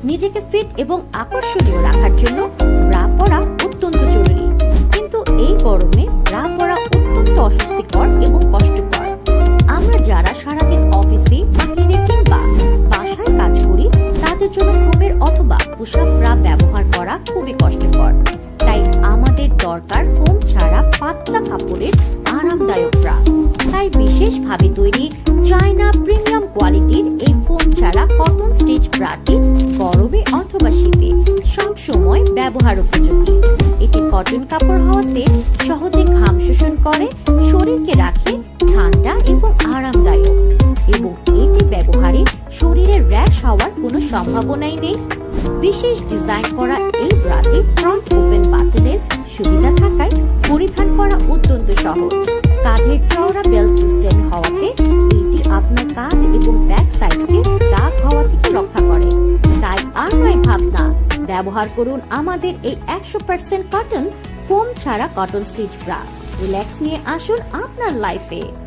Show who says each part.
Speaker 1: নিজেকে ফিট এবং আকর্ষণীয় রাখার জন্য ব্রা পরা অত্যন্ত জরুরি, কিন্তু এই গরমে ব্রা পরা অত্যন্ত অস্বস্তিকর এবং কষ্টকর। আমরা যারা সারাদিন অফিসে, বাহিরে কিংবা বাসায় কাজ করি তাদের জন্য ফোমের অথবা পুশ-আপ ব্রা ব্যবহার করা খুবই কষ্টকর। তাই আমাদের দরকার ফোম ছাড়া পাতলা কাপড়ের আরামদায়ক ব্রা। তাই বিশেষভাবে তৈরি চায়না প্রিমিয়াম কোয়ালিটির এই ফোম ছাড়া কটন স্টিচ ব্রাটি গরমে অথবা শীতে সব সময় ব্যবহার উপযোগী। এটি কটন কাপড় হওয়াতে সহজে ঘাম শোষণ করে, শরীরকে রাখে ঠান্ডা এবং আরামদায়ক, এবং এটি ব্যবহারে শরীরে র্যাশ হওয়ার কোনো সম্ভাবনাই নেই। বিশেষ ডিজাইন করা এই ব্রাটি ফ্রন্ট ওপেন বাটনের সুবিধা থাকায় পরিধান করা অত্যন্ত সহজ। কাঁধের চওড়া বেল্ট সিস্টেম হওয়াতে এটি আপনার কাঁধ এবং ব্যাক সাইডকে দাগ হওয়া থেকে রক্ষা করে। তাই আর নয় ভাবনা, ব্যবহার করুন আমাদের এই 100% কটন ফোম ছাড়া কটন স্টিচ ব্রা। রিল্যাক্স নিয়ে আসুন আপনার লাইফে।